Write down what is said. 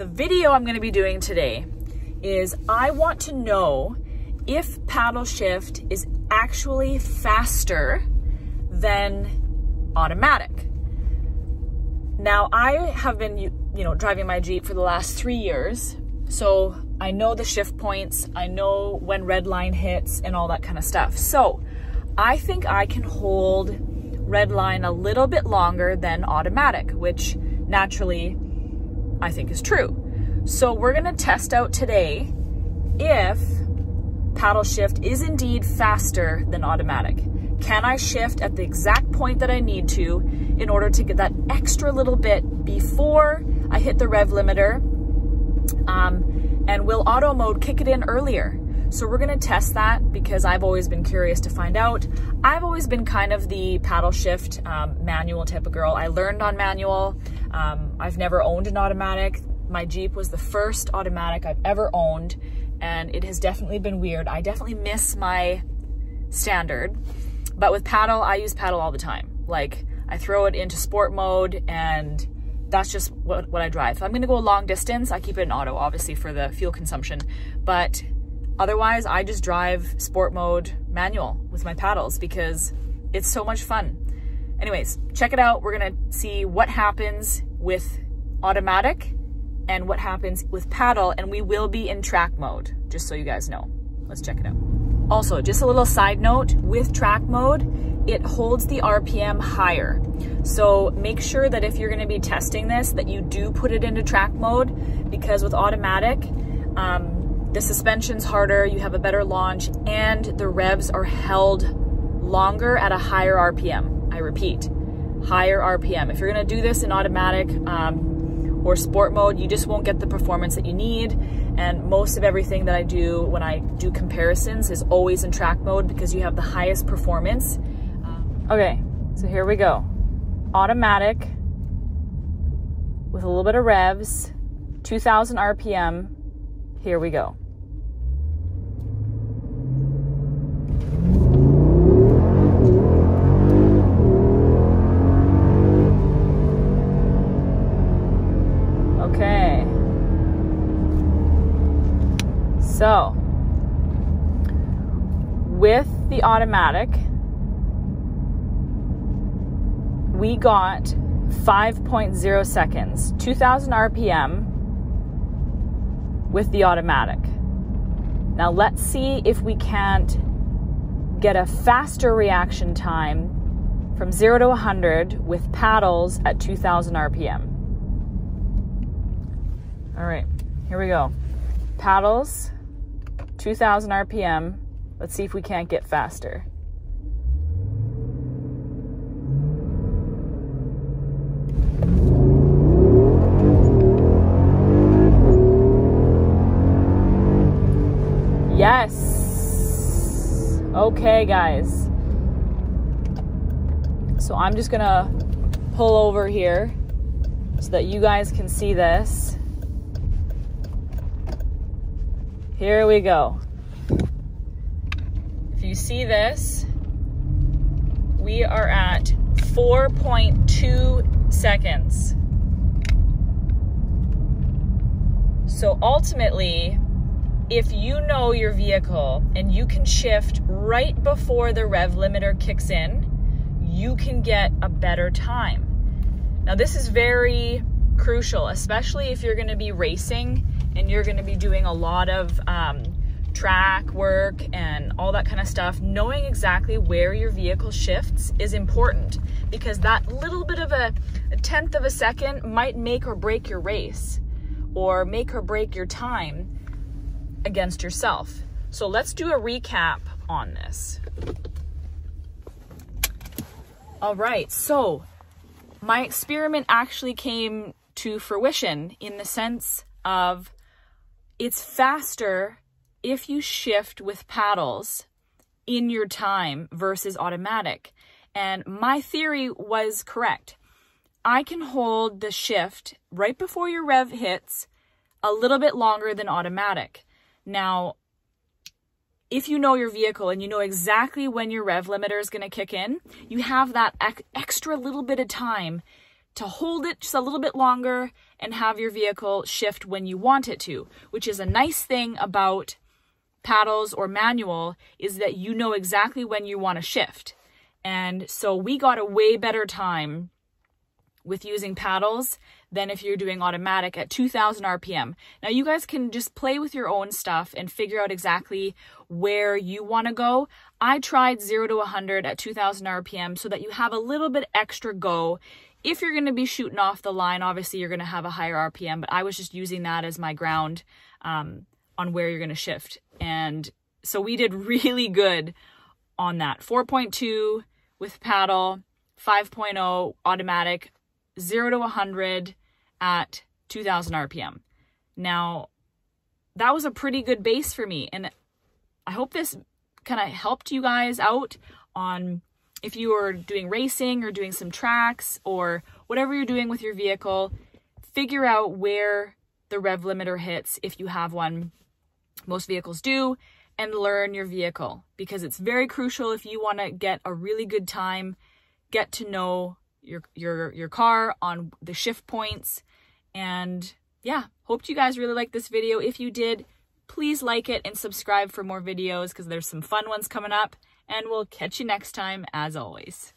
The video I'm going to be doing today is I want to know if paddle shift is actually faster than automatic. Now, I have been, driving my Jeep for the last 3 years, so I know the shift points, I know when red line hits and all that kind of stuff. So I think I can hold red line a little bit longer than automatic, which naturally I think is true. So we're gonna test out today if paddle shift is indeed faster than automatic. Can I shift at the exact point that I need to in order to get that extra little bit before I hit the rev limiter? And will auto mode kick it in earlier? So we're gonna test that because I've always been curious to find out. I've always been kind of the paddle shift manual type of girl. I learned on manual. I've never owned an automatic. My Jeep was the first automatic I've ever owned, and it has definitely been weird. I definitely miss my standard, but with paddle, I use paddle all the time. Like, I throw it into sport mode and that's just what I drive. If I'm gonna go a long distance, I keep it in auto, obviously for the fuel consumption, but otherwise I just drive sport mode manual with my paddles because it's so much fun. Anyways, check it out. We're gonna see what happens with automatic and what happens with paddle, and we will be in track mode, just so you guys know. Let's check it out. Also, just a little side note, with track mode, it holds the RPM higher. So make sure that if you're gonna be testing this, that you do put it into track mode, because with automatic, the suspension's harder, you have a better launch, and the revs are held longer at a higher RPM. I repeat, higher RPM. If you're gonna do this in automatic or sport mode, you just won't get the performance that you need. And most of everything that I do when I do comparisons is always in track mode because you have the highest performance. Okay, so here we go. Automatic with a little bit of revs, 2000 RPM. Here we go. Okay. So, with the automatic, we got 5.0 seconds, 2000 RPM with the automatic. Now let's see if we can't get a faster reaction time from 0 to 100 with paddles at 2000 RPM. All right, here we go. Paddles, 2000 RPM. Let's see if we can't get faster. Yes. Okay, guys. So I'm just gonna pull over here so that you guys can see this. Here we go. If you see this, we are at 4.2 seconds. So ultimately, if you know your vehicle and you can shift right before the rev limiter kicks in, you can get a better time. Now this is very crucial, especially if you're gonna be racing and you're gonna be doing a lot of track work and all that kind of stuff. Knowing exactly where your vehicle shifts is important, because that little bit of a tenth of a second might make or break your race or make or break your time against yourself. So let's do a recap on this. All right, so my experiment actually came to fruition in the sense of it's faster if you shift with paddles in your time versus automatic. And my theory was correct. I can hold the shift right before your rev hits a little bit longer than automatic. Now, if you know your vehicle and you know exactly when your rev limiter is going to kick in, you have that extra little bit of time to hold it just a little bit longer and have your vehicle shift when you want it to, which is a nice thing about paddles or manual, is that you know exactly when you want to shift. And so we got a way better time with using paddles than if you're doing automatic at 2,000 RPM. Now you guys can just play with your own stuff and figure out exactly where you want to go. I tried 0 to 100 at 2,000 RPM so that you have a little bit extra go. If you're going to be shooting off the line, obviously you're going to have a higher RPM, but I was just using that as my ground on where you're going to shift. And so we did really good on that. 4.2 with paddle, 5.0 automatic, 0 to 100 at 2,000 RPM. Now, that was a pretty good base for me. And I hope this kind of helped you guys out on if you are doing racing or doing some tracks or whatever you're doing with your vehicle, figure out where the rev limiter hits if you have one. Most vehicles do, and learn your vehicle, because it's very crucial if you want to get a really good time, get to know your car on the shift points. And yeah, hope you guys really liked this video. If you did, please like it and subscribe for more videos, because there's some fun ones coming up, and we'll catch you next time as always.